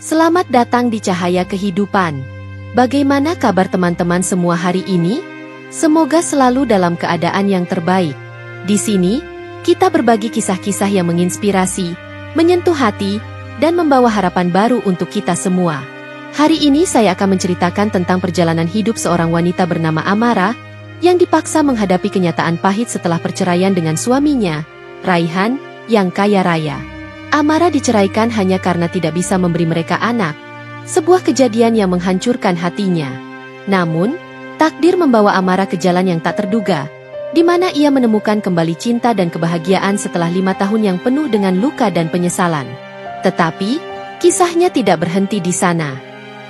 Selamat datang di Cahaya Kehidupan. Bagaimana kabar teman-teman semua hari ini? Semoga selalu dalam keadaan yang terbaik. Di sini, kita berbagi kisah-kisah yang menginspirasi, menyentuh hati, dan membawa harapan baru untuk kita semua. Hari ini saya akan menceritakan tentang perjalanan hidup seorang wanita bernama Amara, yang dipaksa menghadapi kenyataan pahit setelah perceraian dengan suaminya, Raihan, yang kaya raya. Amara diceraikan hanya karena tidak bisa memberi mereka anak, sebuah kejadian yang menghancurkan hatinya. Namun, takdir membawa Amara ke jalan yang tak terduga, di mana ia menemukan kembali cinta dan kebahagiaan setelah 5 tahun yang penuh dengan luka dan penyesalan. Tetapi, kisahnya tidak berhenti di sana.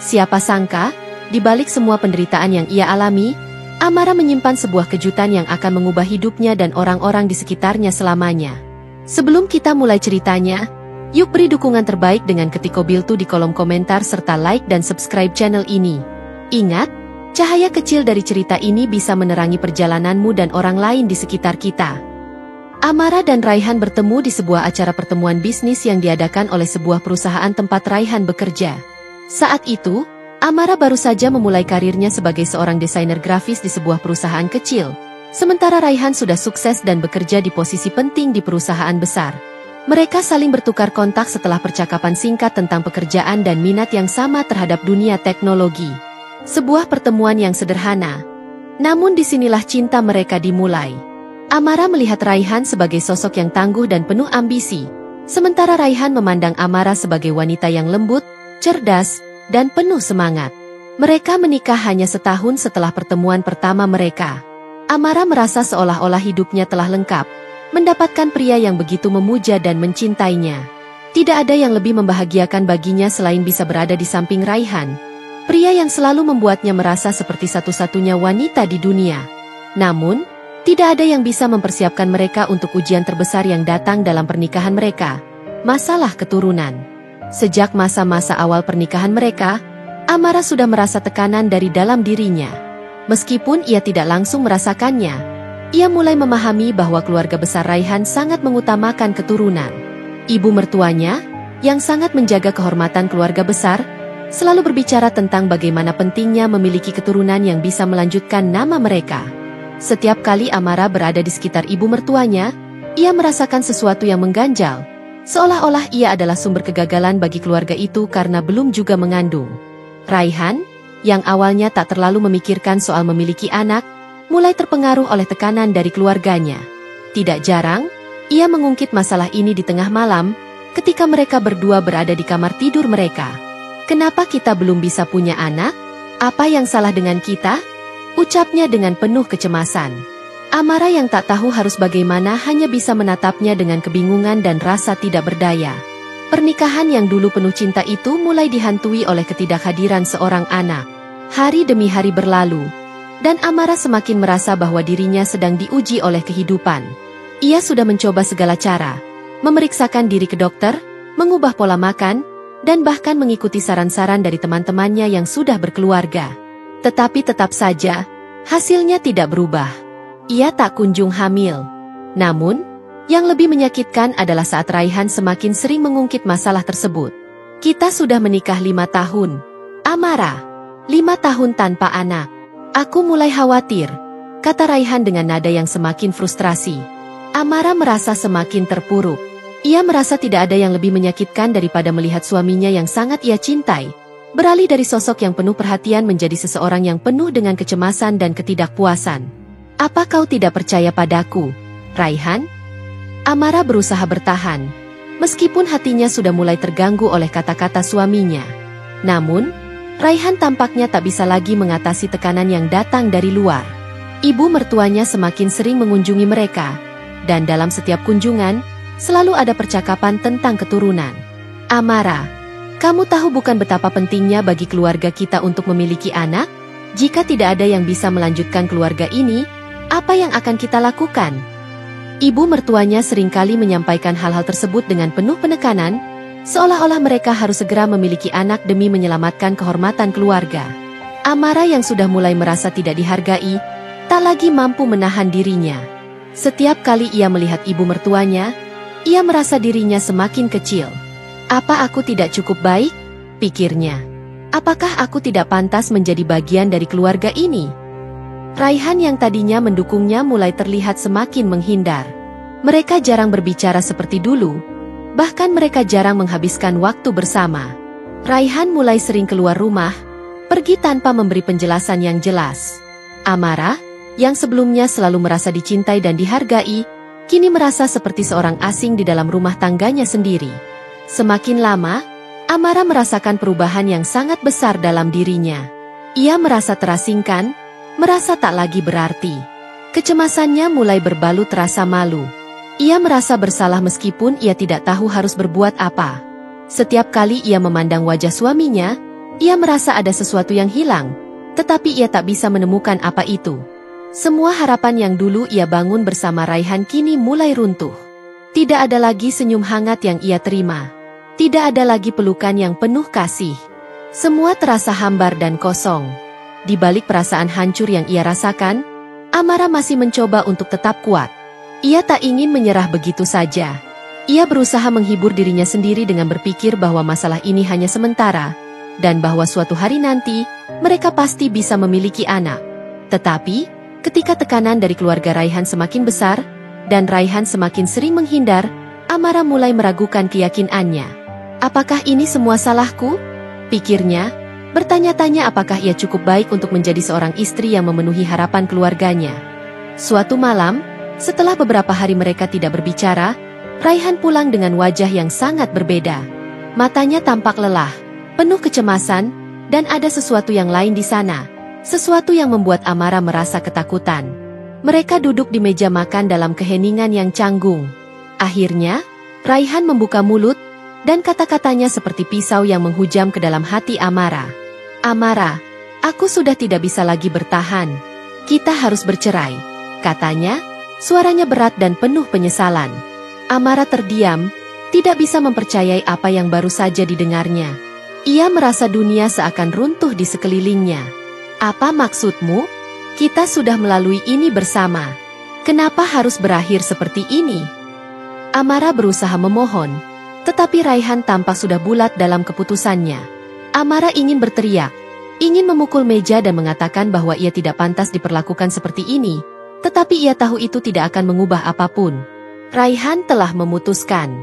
Siapa sangka, di balik semua penderitaan yang ia alami, Amara menyimpan sebuah kejutan yang akan mengubah hidupnya dan orang-orang di sekitarnya selamanya. Sebelum kita mulai ceritanya, yuk beri dukungan terbaik dengan ketik Kobiltu di kolom komentar serta like dan subscribe channel ini. Ingat, cahaya kecil dari cerita ini bisa menerangi perjalananmu dan orang lain di sekitar kita. Amara dan Raihan bertemu di sebuah acara pertemuan bisnis yang diadakan oleh sebuah perusahaan tempat Raihan bekerja. Saat itu, Amara baru saja memulai karirnya sebagai seorang desainer grafis di sebuah perusahaan kecil. Sementara Raihan sudah sukses dan bekerja di posisi penting di perusahaan besar. Mereka saling bertukar kontak setelah percakapan singkat tentang pekerjaan dan minat yang sama terhadap dunia teknologi. Sebuah pertemuan yang sederhana. Namun disinilah cinta mereka dimulai. Amara melihat Raihan sebagai sosok yang tangguh dan penuh ambisi. Sementara Raihan memandang Amara sebagai wanita yang lembut, cerdas, dan penuh semangat. Mereka menikah hanya setahun setelah pertemuan pertama mereka. Amara merasa seolah-olah hidupnya telah lengkap, mendapatkan pria yang begitu memuja dan mencintainya. Tidak ada yang lebih membahagiakan baginya selain bisa berada di samping Raihan, pria yang selalu membuatnya merasa seperti satu-satunya wanita di dunia. Namun, tidak ada yang bisa mempersiapkan mereka untuk ujian terbesar yang datang dalam pernikahan mereka, masalah keturunan. Sejak masa-masa awal pernikahan mereka, Amara sudah merasa tekanan dari dalam dirinya. Meskipun ia tidak langsung merasakannya, ia mulai memahami bahwa keluarga besar Raihan sangat mengutamakan keturunan. Ibu mertuanya, yang sangat menjaga kehormatan keluarga besar, selalu berbicara tentang bagaimana pentingnya memiliki keturunan yang bisa melanjutkan nama mereka. Setiap kali Amara berada di sekitar ibu mertuanya, ia merasakan sesuatu yang mengganjal, seolah-olah ia adalah sumber kegagalan bagi keluarga itu karena belum juga mengandung. Raihan, yang awalnya tak terlalu memikirkan soal memiliki anak, mulai terpengaruh oleh tekanan dari keluarganya. Tidak jarang, ia mengungkit masalah ini di tengah malam, ketika mereka berdua berada di kamar tidur mereka. "Kenapa kita belum bisa punya anak? Apa yang salah dengan kita?" ucapnya dengan penuh kecemasan. Amara yang tak tahu harus bagaimana hanya bisa menatapnya dengan kebingungan dan rasa tidak berdaya. Pernikahan yang dulu penuh cinta itu mulai dihantui oleh ketidakhadiran seorang anak. Hari demi hari berlalu, dan Amara semakin merasa bahwa dirinya sedang diuji oleh kehidupan. Ia sudah mencoba segala cara, memeriksakan diri ke dokter, mengubah pola makan, dan bahkan mengikuti saran-saran dari teman-temannya yang sudah berkeluarga. Tetapi tetap saja, hasilnya tidak berubah. Ia tak kunjung hamil. Namun, yang lebih menyakitkan adalah saat Raihan semakin sering mengungkit masalah tersebut. "Kita sudah menikah 5 tahun. Amara, 5 tahun tanpa anak. Aku mulai khawatir," kata Raihan dengan nada yang semakin frustrasi. Amara merasa semakin terpuruk. Ia merasa tidak ada yang lebih menyakitkan daripada melihat suaminya yang sangat ia cintai beralih dari sosok yang penuh perhatian menjadi seseorang yang penuh dengan kecemasan dan ketidakpuasan. "Apa kau tidak percaya padaku, Raihan?" Amara berusaha bertahan, meskipun hatinya sudah mulai terganggu oleh kata-kata suaminya. Namun, Raihan tampaknya tak bisa lagi mengatasi tekanan yang datang dari luar. Ibu mertuanya semakin sering mengunjungi mereka, dan dalam setiap kunjungan, selalu ada percakapan tentang keturunan. "Amara, kamu tahu bukan betapa pentingnya bagi keluarga kita untuk memiliki anak? Jika tidak ada yang bisa melanjutkan keluarga ini, apa yang akan kita lakukan?" Ibu mertuanya seringkali menyampaikan hal-hal tersebut dengan penuh penekanan, seolah-olah mereka harus segera memiliki anak demi menyelamatkan kehormatan keluarga. Amara yang sudah mulai merasa tidak dihargai, tak lagi mampu menahan dirinya. Setiap kali ia melihat ibu mertuanya, ia merasa dirinya semakin kecil. "Apa aku tidak cukup baik?" pikirnya. Apakah aku tidak pantas menjadi bagian dari keluarga ini? Raihan yang tadinya mendukungnya mulai terlihat semakin menghindar. Mereka jarang berbicara seperti dulu, bahkan mereka jarang menghabiskan waktu bersama. Raihan mulai sering keluar rumah, pergi tanpa memberi penjelasan yang jelas. Amara, yang sebelumnya selalu merasa dicintai dan dihargai, kini merasa seperti seorang asing di dalam rumah tangganya sendiri. Semakin lama, Amara merasakan perubahan yang sangat besar dalam dirinya. Ia merasa terasingkan, merasa tak lagi berarti. Kecemasannya mulai berbalut rasa malu. Ia merasa bersalah meskipun ia tidak tahu harus berbuat apa. Setiap kali ia memandang wajah suaminya, ia merasa ada sesuatu yang hilang, tetapi ia tak bisa menemukan apa itu. Semua harapan yang dulu ia bangun bersama Raihan kini mulai runtuh. Tidak ada lagi senyum hangat yang ia terima. Tidak ada lagi pelukan yang penuh kasih. Semua terasa hambar dan kosong. Di balik perasaan hancur yang ia rasakan, Amara masih mencoba untuk tetap kuat. Ia tak ingin menyerah begitu saja. Ia berusaha menghibur dirinya sendiri dengan berpikir bahwa masalah ini hanya sementara, dan bahwa suatu hari nanti, mereka pasti bisa memiliki anak. Tetapi, ketika tekanan dari keluarga Raihan semakin besar, dan Raihan semakin sering menghindar, Amara mulai meragukan keyakinannya. Apakah ini semua salahku? Pikirnya, bertanya-tanya apakah ia cukup baik untuk menjadi seorang istri yang memenuhi harapan keluarganya. Suatu malam, setelah beberapa hari mereka tidak berbicara, Raihan pulang dengan wajah yang sangat berbeda. Matanya tampak lelah, penuh kecemasan, dan ada sesuatu yang lain di sana. Sesuatu yang membuat Amara merasa ketakutan. Mereka duduk di meja makan dalam keheningan yang canggung. Akhirnya, Raihan membuka mulut, dan kata-katanya seperti pisau yang menghujam ke dalam hati Amara. Amara, aku sudah tidak bisa lagi bertahan. Kita harus bercerai, katanya, suaranya berat dan penuh penyesalan. Amara terdiam, tidak bisa mempercayai apa yang baru saja didengarnya. Ia merasa dunia seakan runtuh di sekelilingnya. Apa maksudmu? Kita sudah melalui ini bersama. Kenapa harus berakhir seperti ini? Amara berusaha memohon, tetapi Raihan tampak sudah bulat dalam keputusannya. Amara ingin berteriak, ingin memukul meja dan mengatakan bahwa ia tidak pantas diperlakukan seperti ini, tetapi ia tahu itu tidak akan mengubah apapun. Raihan telah memutuskan.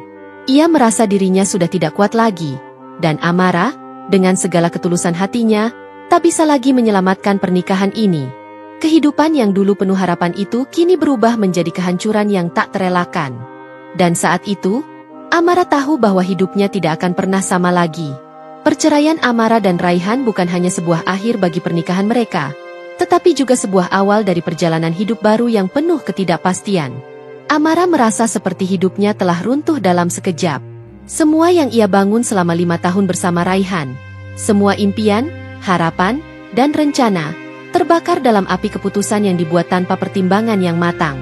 Ia merasa dirinya sudah tidak kuat lagi, dan Amara, dengan segala ketulusan hatinya, tak bisa lagi menyelamatkan pernikahan ini. Kehidupan yang dulu penuh harapan itu kini berubah menjadi kehancuran yang tak terelakkan. Dan saat itu, Amara tahu bahwa hidupnya tidak akan pernah sama lagi. Perceraian Amara dan Raihan bukan hanya sebuah akhir bagi pernikahan mereka, tetapi juga sebuah awal dari perjalanan hidup baru yang penuh ketidakpastian. Amara merasa seperti hidupnya telah runtuh dalam sekejap. Semua yang ia bangun selama 5 tahun bersama Raihan, semua impian, harapan, dan rencana, terbakar dalam api keputusan yang dibuat tanpa pertimbangan yang matang.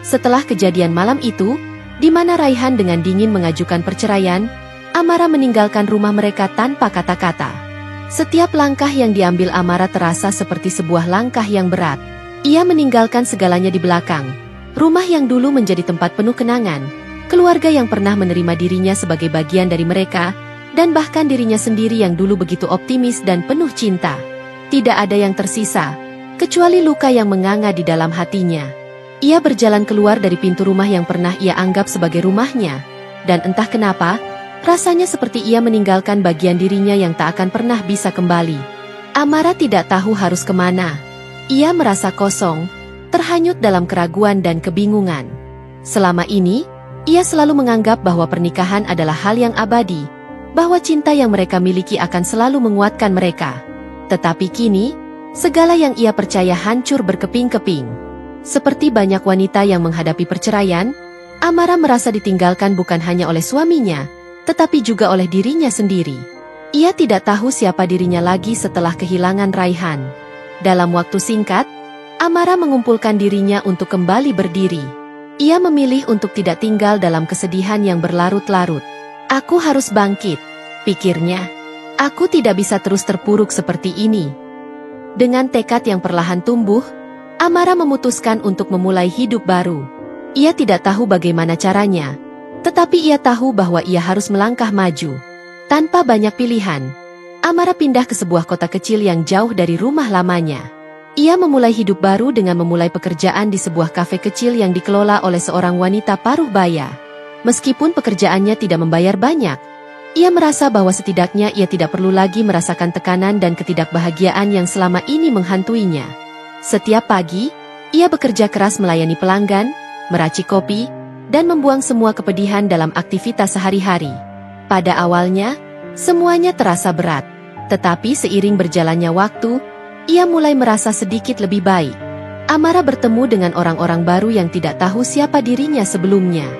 Setelah kejadian malam itu, di mana Raihan dengan dingin mengajukan perceraian, Amara meninggalkan rumah mereka tanpa kata-kata. Setiap langkah yang diambil Amara terasa seperti sebuah langkah yang berat. Ia meninggalkan segalanya di belakang. Rumah yang dulu menjadi tempat penuh kenangan, keluarga yang pernah menerima dirinya sebagai bagian dari mereka, dan bahkan dirinya sendiri yang dulu begitu optimis dan penuh cinta. Tidak ada yang tersisa, kecuali luka yang menganga di dalam hatinya. Ia berjalan keluar dari pintu rumah yang pernah ia anggap sebagai rumahnya, dan entah kenapa, rasanya seperti ia meninggalkan bagian dirinya yang tak akan pernah bisa kembali. Amara tidak tahu harus kemana. Ia merasa kosong, terhanyut dalam keraguan dan kebingungan. Selama ini, ia selalu menganggap bahwa pernikahan adalah hal yang abadi, bahwa cinta yang mereka miliki akan selalu menguatkan mereka. Tetapi kini, segala yang ia percaya hancur berkeping-keping. Seperti banyak wanita yang menghadapi perceraian, Amara merasa ditinggalkan bukan hanya oleh suaminya, tetapi juga oleh dirinya sendiri. Ia tidak tahu siapa dirinya lagi setelah kehilangan Raihan. Dalam waktu singkat, Amara mengumpulkan dirinya untuk kembali berdiri. Ia memilih untuk tidak tinggal dalam kesedihan yang berlarut-larut. Aku harus bangkit, pikirnya. Aku tidak bisa terus terpuruk seperti ini. Dengan tekad yang perlahan tumbuh, Amara memutuskan untuk memulai hidup baru. Ia tidak tahu bagaimana caranya, tetapi ia tahu bahwa ia harus melangkah maju. Tanpa banyak pilihan, Amara pindah ke sebuah kota kecil yang jauh dari rumah lamanya. Ia memulai hidup baru dengan memulai pekerjaan di sebuah kafe kecil yang dikelola oleh seorang wanita paruh baya. Meskipun pekerjaannya tidak membayar banyak, ia merasa bahwa setidaknya ia tidak perlu lagi merasakan tekanan dan ketidakbahagiaan yang selama ini menghantuinya. Setiap pagi, ia bekerja keras melayani pelanggan, meracik kopi, dan membuang semua kepedihan dalam aktivitas sehari-hari. Pada awalnya, semuanya terasa berat. Tetapi seiring berjalannya waktu, ia mulai merasa sedikit lebih baik. Amara bertemu dengan orang-orang baru yang tidak tahu siapa dirinya sebelumnya.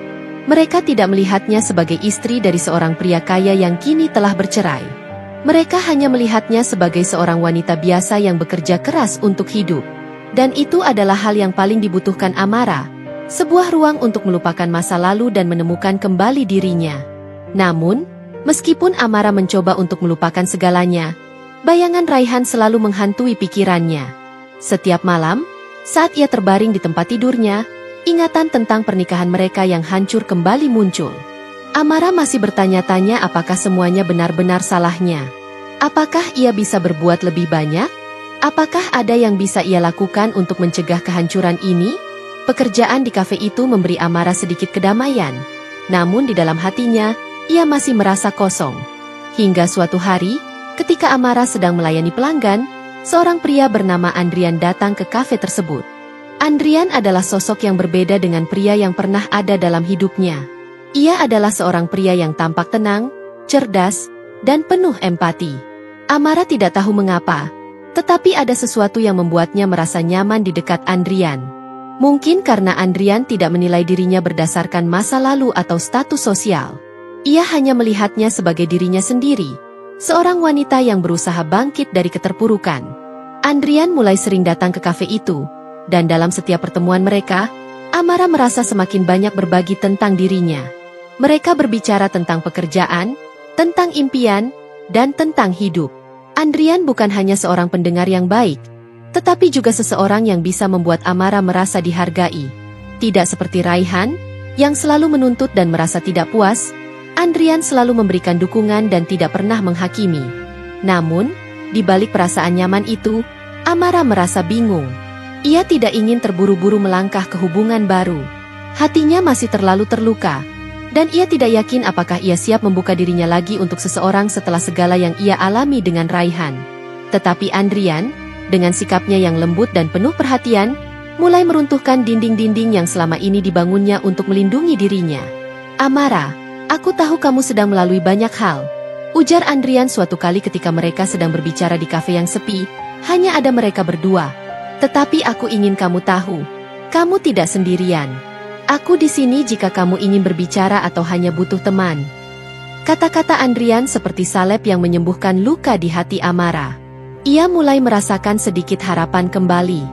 Mereka tidak melihatnya sebagai istri dari seorang pria kaya yang kini telah bercerai. Mereka hanya melihatnya sebagai seorang wanita biasa yang bekerja keras untuk hidup. Dan itu adalah hal yang paling dibutuhkan Amara, sebuah ruang untuk melupakan masa lalu dan menemukan kembali dirinya. Namun, meskipun Amara mencoba untuk melupakan segalanya, bayangan Raihan selalu menghantui pikirannya. Setiap malam, saat ia terbaring di tempat tidurnya, ingatan tentang pernikahan mereka yang hancur kembali muncul. Amara masih bertanya-tanya apakah semuanya benar-benar salahnya. Apakah ia bisa berbuat lebih banyak? Apakah ada yang bisa ia lakukan untuk mencegah kehancuran ini? Pekerjaan di kafe itu memberi Amara sedikit kedamaian. Namun di dalam hatinya, ia masih merasa kosong. Hingga suatu hari, ketika Amara sedang melayani pelanggan, seorang pria bernama Andrian datang ke kafe tersebut. Andrian adalah sosok yang berbeda dengan pria yang pernah ada dalam hidupnya. Ia adalah seorang pria yang tampak tenang, cerdas, dan penuh empati. Amara tidak tahu mengapa, tetapi ada sesuatu yang membuatnya merasa nyaman di dekat Andrian. Mungkin karena Andrian tidak menilai dirinya berdasarkan masa lalu atau status sosial. Ia hanya melihatnya sebagai dirinya sendiri, seorang wanita yang berusaha bangkit dari keterpurukan. Andrian mulai sering datang ke kafe itu, dan dalam setiap pertemuan mereka, Amara merasa semakin banyak berbagi tentang dirinya. Mereka berbicara tentang pekerjaan, tentang impian, dan tentang hidup. Andrian bukan hanya seorang pendengar yang baik, tetapi juga seseorang yang bisa membuat Amara merasa dihargai. Tidak seperti Raihan, yang selalu menuntut dan merasa tidak puas, Andrian selalu memberikan dukungan dan tidak pernah menghakimi. Namun, di balik perasaan nyaman itu, Amara merasa bingung. Ia tidak ingin terburu-buru melangkah ke hubungan baru. Hatinya masih terlalu terluka, dan ia tidak yakin apakah ia siap membuka dirinya lagi untuk seseorang setelah segala yang ia alami dengan Raihan. Tetapi Andrian, dengan sikapnya yang lembut dan penuh perhatian, mulai meruntuhkan dinding-dinding yang selama ini dibangunnya untuk melindungi dirinya. "Amara, aku tahu kamu sedang melalui banyak hal," ujar Andrian suatu kali ketika mereka sedang berbicara di kafe yang sepi, hanya ada mereka berdua. "Tetapi aku ingin kamu tahu, kamu tidak sendirian. Aku di sini jika kamu ingin berbicara atau hanya butuh teman." Kata-kata Andrian seperti salep yang menyembuhkan luka di hati Amara. Ia mulai merasakan sedikit harapan kembali.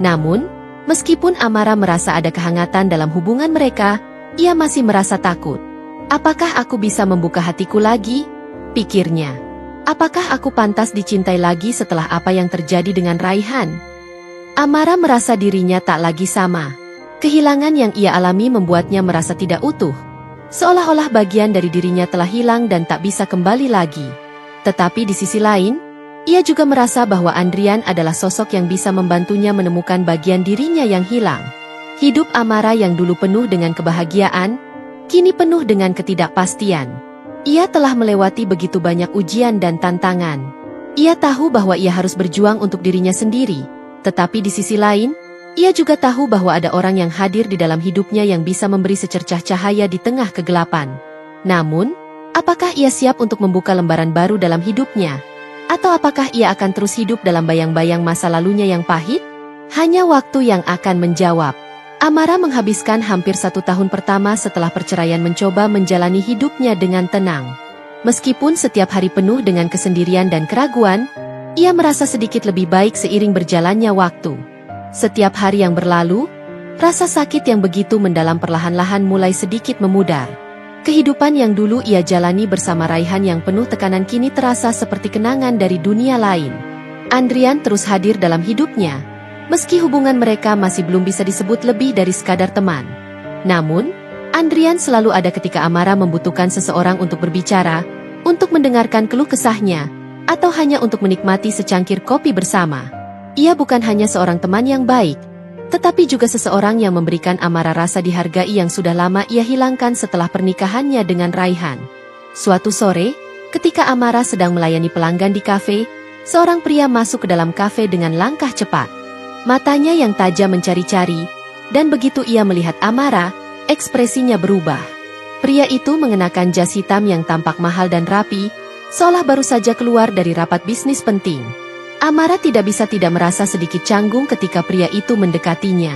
Namun, meskipun Amara merasa ada kehangatan dalam hubungan mereka, ia masih merasa takut. "Apakah aku bisa membuka hatiku lagi?" pikirnya. "Apakah aku pantas dicintai lagi setelah apa yang terjadi dengan Raihan?" Amara merasa dirinya tak lagi sama. Kehilangan yang ia alami membuatnya merasa tidak utuh. Seolah-olah bagian dari dirinya telah hilang dan tak bisa kembali lagi. Tetapi di sisi lain, ia juga merasa bahwa Andrian adalah sosok yang bisa membantunya menemukan bagian dirinya yang hilang. Hidup Amara yang dulu penuh dengan kebahagiaan, kini penuh dengan ketidakpastian. Ia telah melewati begitu banyak ujian dan tantangan. Ia tahu bahwa ia harus berjuang untuk dirinya sendiri. Tetapi di sisi lain, ia juga tahu bahwa ada orang yang hadir di dalam hidupnya yang bisa memberi secercah cahaya di tengah kegelapan. Namun, apakah ia siap untuk membuka lembaran baru dalam hidupnya? Atau apakah ia akan terus hidup dalam bayang-bayang masa lalunya yang pahit? Hanya waktu yang akan menjawab. Amara menghabiskan hampir 1 tahun pertama setelah perceraian mencoba menjalani hidupnya dengan tenang. Meskipun setiap hari penuh dengan kesendirian dan keraguan, ia merasa sedikit lebih baik seiring berjalannya waktu. Setiap hari yang berlalu, rasa sakit yang begitu mendalam perlahan-lahan mulai sedikit memudar. Kehidupan yang dulu ia jalani bersama Raihan yang penuh tekanan kini terasa seperti kenangan dari dunia lain. Andrian terus hadir dalam hidupnya, meski hubungan mereka masih belum bisa disebut lebih dari sekadar teman. Namun, Andrian selalu ada ketika Amara membutuhkan seseorang untuk berbicara, untuk mendengarkan keluh kesahnya, atau hanya untuk menikmati secangkir kopi bersama. Ia bukan hanya seorang teman yang baik, tetapi juga seseorang yang memberikan Amara rasa dihargai yang sudah lama ia hilangkan setelah pernikahannya dengan Raihan. Suatu sore, ketika Amara sedang melayani pelanggan di kafe, seorang pria masuk ke dalam kafe dengan langkah cepat. Matanya yang tajam mencari-cari, dan begitu ia melihat Amara, ekspresinya berubah. Pria itu mengenakan jas hitam yang tampak mahal dan rapi, seolah baru saja keluar dari rapat bisnis penting. Amara tidak bisa tidak merasa sedikit canggung ketika pria itu mendekatinya.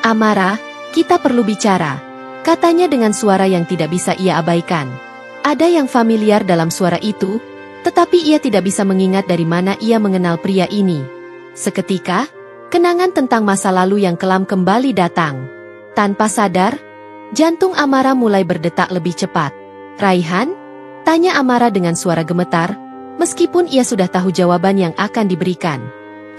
"Amara, kita perlu bicara," katanya dengan suara yang tidak bisa ia abaikan. Ada yang familiar dalam suara itu, tetapi ia tidak bisa mengingat dari mana ia mengenal pria ini. Seketika, kenangan tentang masa lalu yang kelam kembali datang. Tanpa sadar, jantung Amara mulai berdetak lebih cepat. "Raihan?" tanya Amara dengan suara gemetar, meskipun ia sudah tahu jawaban yang akan diberikan.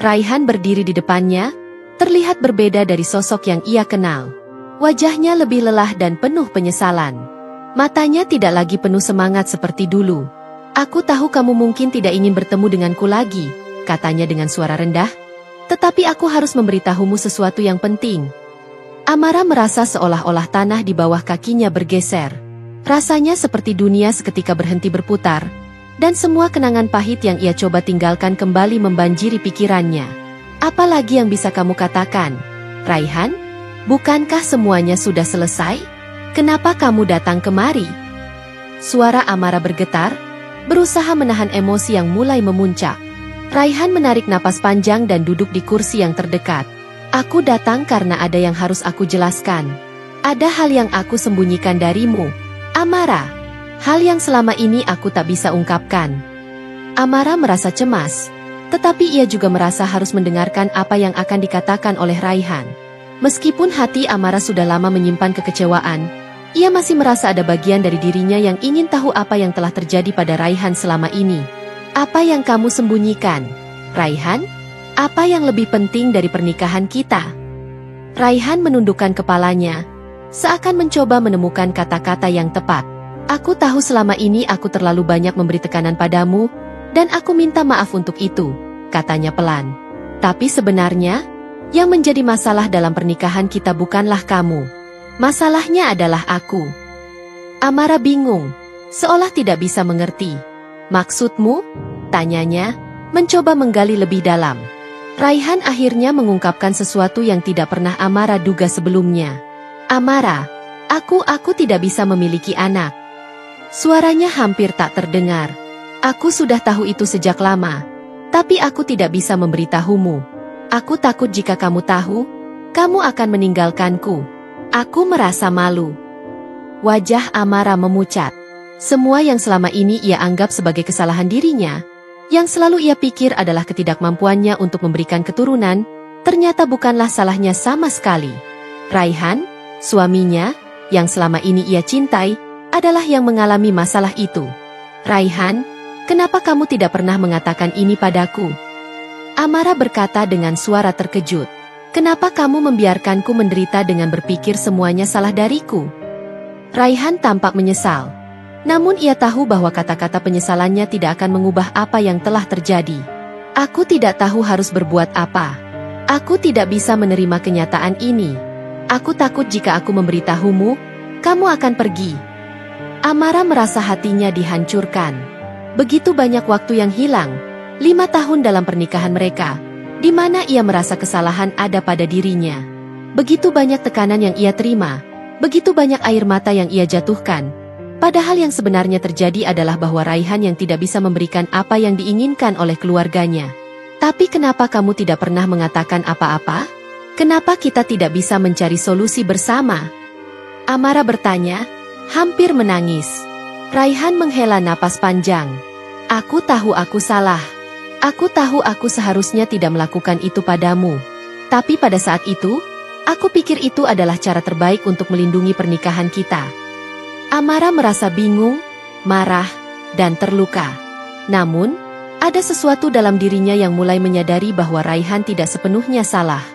Raihan berdiri di depannya, terlihat berbeda dari sosok yang ia kenal. Wajahnya lebih lelah dan penuh penyesalan. Matanya tidak lagi penuh semangat seperti dulu. "Aku tahu kamu mungkin tidak ingin bertemu denganku lagi," katanya dengan suara rendah. "Tetapi aku harus memberitahumu sesuatu yang penting." Amara merasa seolah-olah tanah di bawah kakinya bergeser. Rasanya seperti dunia seketika berhenti berputar, dan semua kenangan pahit yang ia coba tinggalkan kembali membanjiri pikirannya. "Apa lagi yang bisa kamu katakan, Raihan? Bukankah semuanya sudah selesai? Kenapa kamu datang kemari?" Suara Amara bergetar, berusaha menahan emosi yang mulai memuncak. Raihan menarik napas panjang dan duduk di kursi yang terdekat. "Aku datang karena ada yang harus aku jelaskan. Ada hal yang aku sembunyikan darimu, Amara. Hal yang selama ini aku tak bisa ungkapkan." Amara merasa cemas, tetapi ia juga merasa harus mendengarkan apa yang akan dikatakan oleh Raihan. Meskipun hati Amara sudah lama menyimpan kekecewaan, ia masih merasa ada bagian dari dirinya yang ingin tahu apa yang telah terjadi pada Raihan selama ini. "Apa yang kamu sembunyikan, Raihan? Apa yang lebih penting dari pernikahan kita?" Raihan menundukkan kepalanya, seakan mencoba menemukan kata-kata yang tepat. "Aku tahu selama ini aku terlalu banyak memberi tekanan padamu, dan aku minta maaf untuk itu," katanya pelan. "Tapi sebenarnya, yang menjadi masalah dalam pernikahan kita bukanlah kamu. Masalahnya adalah aku." Amara bingung, seolah tidak bisa mengerti. "Maksudmu?" tanyanya, mencoba menggali lebih dalam. Raihan akhirnya mengungkapkan sesuatu yang tidak pernah Amara duga sebelumnya. "Amara, aku tidak bisa memiliki anak." Suaranya hampir tak terdengar. "Aku sudah tahu itu sejak lama, tapi aku tidak bisa memberitahumu. Aku takut jika kamu tahu, kamu akan meninggalkanku. Aku merasa malu." Wajah Amara memucat. Semua yang selama ini ia anggap sebagai kesalahan dirinya, yang selalu ia pikir adalah ketidakmampuannya untuk memberikan keturunan, ternyata bukanlah salahnya sama sekali. Raihan, suaminya, yang selama ini ia cintai, adalah yang mengalami masalah itu. "Raihan, kenapa kamu tidak pernah mengatakan ini padaku?" Amara berkata dengan suara terkejut. "Kenapa kamu membiarkanku menderita dengan berpikir semuanya salah dariku?" Raihan tampak menyesal. Namun ia tahu bahwa kata-kata penyesalannya tidak akan mengubah apa yang telah terjadi. "Aku tidak tahu harus berbuat apa. Aku tidak bisa menerima kenyataan ini. Aku takut jika aku memberitahumu, kamu akan pergi." Amara merasa hatinya dihancurkan. Begitu banyak waktu yang hilang, 5 tahun dalam pernikahan mereka, di mana ia merasa kesalahan ada pada dirinya. Begitu banyak tekanan yang ia terima, begitu banyak air mata yang ia jatuhkan. Padahal yang sebenarnya terjadi adalah bahwa Raihan yang tidak bisa memberikan apa yang diinginkan oleh keluarganya. "Tapi kenapa kamu tidak pernah mengatakan apa-apa? Kenapa kita tidak bisa mencari solusi bersama?" Amara bertanya, hampir menangis. Raihan menghela napas panjang. "Aku tahu aku salah. Aku tahu aku seharusnya tidak melakukan itu padamu. Tapi pada saat itu, aku pikir itu adalah cara terbaik untuk melindungi pernikahan kita." Amara merasa bingung, marah, dan terluka. Namun, ada sesuatu dalam dirinya yang mulai menyadari bahwa Raihan tidak sepenuhnya salah.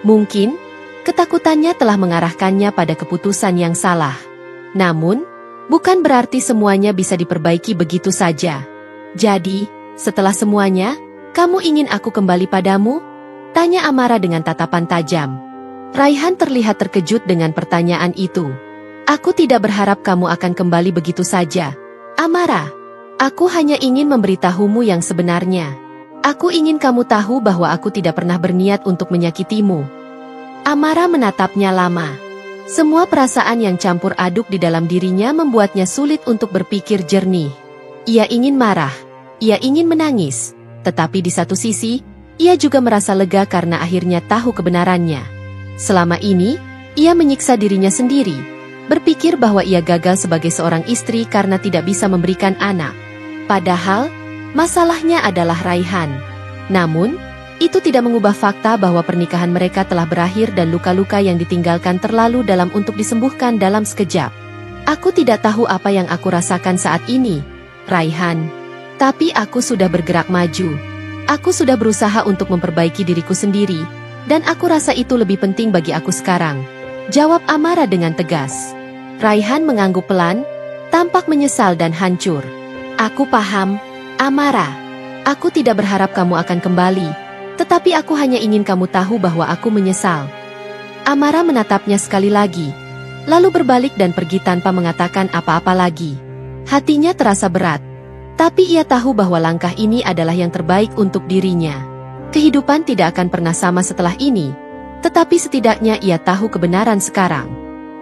Mungkin, ketakutannya telah mengarahkannya pada keputusan yang salah. Namun, bukan berarti semuanya bisa diperbaiki begitu saja. Jadi, Setelah semuanya, kamu ingin aku kembali padamu? Tanya Amara dengan tatapan tajam. Raihan terlihat terkejut dengan pertanyaan itu. Aku tidak berharap kamu akan kembali begitu saja, Amara. Aku hanya ingin memberitahumu yang sebenarnya. Aku ingin kamu tahu bahwa aku tidak pernah berniat untuk menyakitimu. Amara menatapnya lama. Semua perasaan yang campur aduk di dalam dirinya membuatnya sulit untuk berpikir jernih. Ia ingin marah, ia ingin menangis, tetapi di satu sisi, ia juga merasa lega karena akhirnya tahu kebenarannya. Selama ini, ia menyiksa dirinya sendiri, berpikir bahwa ia gagal sebagai seorang istri karena tidak bisa memberikan anak. Padahal, masalahnya adalah Raihan. Namun, itu tidak mengubah fakta bahwa pernikahan mereka telah berakhir dan luka-luka yang ditinggalkan terlalu dalam untuk disembuhkan dalam sekejap. Aku tidak tahu apa yang aku rasakan saat ini, Raihan. Tapi aku sudah bergerak maju. Aku sudah berusaha untuk memperbaiki diriku sendiri, dan aku rasa itu lebih penting bagi aku sekarang. Jawab Amara dengan tegas. Raihan mengangguk pelan, tampak menyesal dan hancur. Aku paham, Amara. Aku tidak berharap kamu akan kembali. Tetapi aku hanya ingin kamu tahu bahwa aku menyesal. Amara menatapnya sekali lagi, lalu berbalik dan pergi tanpa mengatakan apa-apa lagi. Hatinya terasa berat, tapi ia tahu bahwa langkah ini adalah yang terbaik untuk dirinya. Kehidupan tidak akan pernah sama setelah ini, tetapi setidaknya ia tahu kebenaran sekarang.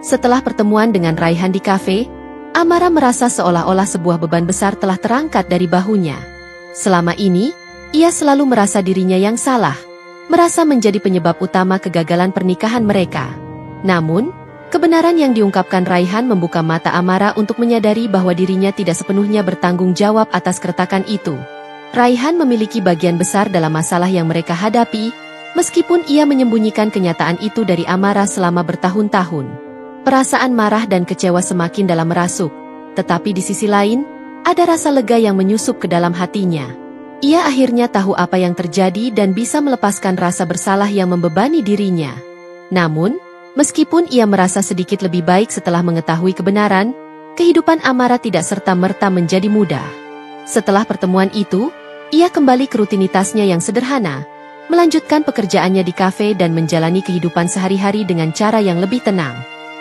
Setelah pertemuan dengan Raihan di kafe, Amara merasa seolah-olah sebuah beban besar telah terangkat dari bahunya. Selama ini, ia selalu merasa dirinya yang salah, merasa menjadi penyebab utama kegagalan pernikahan mereka. Namun, kebenaran yang diungkapkan Raihan membuka mata Amara untuk menyadari bahwa dirinya tidak sepenuhnya bertanggung jawab atas keretakan itu. Raihan memiliki bagian besar dalam masalah yang mereka hadapi, meskipun ia menyembunyikan kenyataan itu dari Amara selama bertahun-tahun. Perasaan marah dan kecewa semakin dalam merasuk, tetapi di sisi lain, ada rasa lega yang menyusup ke dalam hatinya. Ia akhirnya tahu apa yang terjadi dan bisa melepaskan rasa bersalah yang membebani dirinya. Namun, meskipun ia merasa sedikit lebih baik setelah mengetahui kebenaran, kehidupan Amara tidak serta-merta menjadi mudah. Setelah pertemuan itu, ia kembali ke rutinitasnya yang sederhana, melanjutkan pekerjaannya di kafe dan menjalani kehidupan sehari-hari dengan cara yang lebih tenang.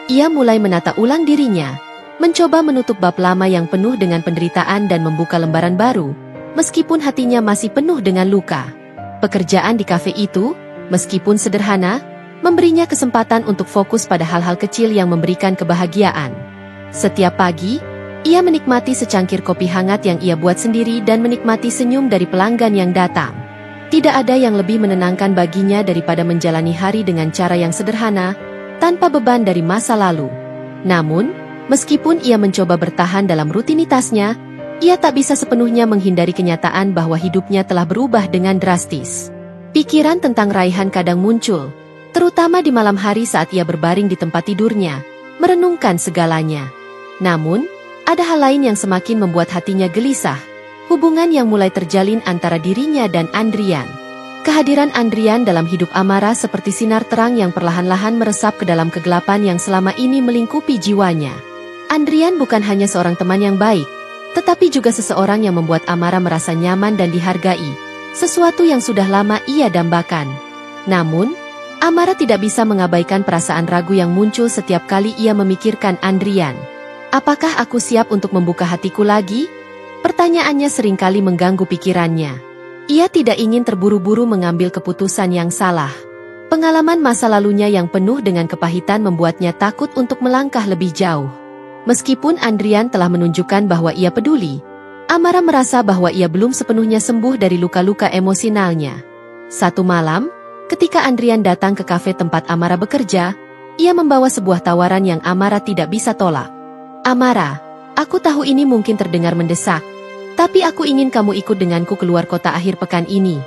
Ia mulai menata ulang dirinya, mencoba menutup bab lama yang penuh dengan penderitaan dan membuka lembaran baru, meskipun hatinya masih penuh dengan luka. Pekerjaan di kafe itu, meskipun sederhana, memberinya kesempatan untuk fokus pada hal-hal kecil yang memberikan kebahagiaan. Setiap pagi, ia menikmati secangkir kopi hangat yang ia buat sendiri dan menikmati senyum dari pelanggan yang datang. Tidak ada yang lebih menenangkan baginya daripada menjalani hari dengan cara yang sederhana, tanpa beban dari masa lalu. Namun, meskipun ia mencoba bertahan dalam rutinitasnya, ia tak bisa sepenuhnya menghindari kenyataan bahwa hidupnya telah berubah dengan drastis. Pikiran tentang Raihan kadang muncul, terutama di malam hari saat ia berbaring di tempat tidurnya, merenungkan segalanya. Namun, ada hal lain yang semakin membuat hatinya gelisah, hubungan yang mulai terjalin antara dirinya dan Andrian. Kehadiran Andrian dalam hidup Amara seperti sinar terang yang perlahan-lahan meresap ke dalam kegelapan yang selama ini melingkupi jiwanya. Andrian bukan hanya seorang teman yang baik, tetapi juga seseorang yang membuat Amara merasa nyaman dan dihargai, sesuatu yang sudah lama ia dambakan. Namun, Amara tidak bisa mengabaikan perasaan ragu yang muncul setiap kali ia memikirkan Andrian. Apakah aku siap untuk membuka hatiku lagi? Pertanyaannya seringkali mengganggu pikirannya. Ia tidak ingin terburu-buru mengambil keputusan yang salah. Pengalaman masa lalunya yang penuh dengan kepahitan membuatnya takut untuk melangkah lebih jauh. Meskipun Andrian telah menunjukkan bahwa ia peduli, Amara merasa bahwa ia belum sepenuhnya sembuh dari luka-luka emosionalnya. Satu malam, ketika Andrian datang ke kafe tempat Amara bekerja, ia membawa sebuah tawaran yang Amara tidak bisa tolak. Amara, aku tahu ini mungkin terdengar mendesak, tapi aku ingin kamu ikut denganku keluar kota akhir pekan ini.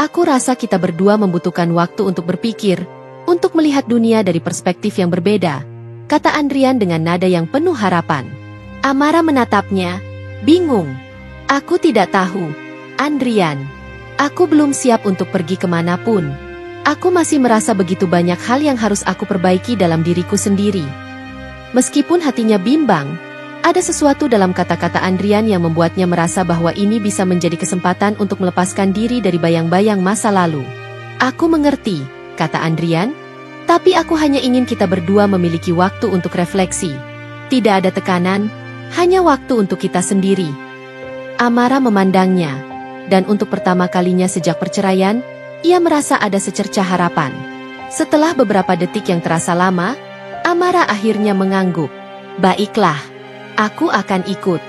Aku rasa kita berdua membutuhkan waktu untuk berpikir, untuk melihat dunia dari perspektif yang berbeda, kata Andrian dengan nada yang penuh harapan. Amara menatapnya, bingung. Aku tidak tahu, Andrian. Aku belum siap untuk pergi kemanapun. Aku masih merasa begitu banyak hal yang harus aku perbaiki dalam diriku sendiri. Meskipun hatinya bimbang, Ada sesuatu dalam kata-kata Andrian yang membuatnya merasa bahwa ini bisa menjadi kesempatan untuk melepaskan diri dari bayang-bayang masa lalu. Aku mengerti, kata Andrian, tapi aku hanya ingin kita berdua memiliki waktu untuk refleksi. Tidak ada tekanan, hanya waktu untuk kita sendiri. Amara memandangnya, dan untuk pertama kalinya sejak perceraian, ia merasa ada secercah harapan. Setelah beberapa detik yang terasa lama, Amara akhirnya mengangguk. Baiklah, aku akan ikut.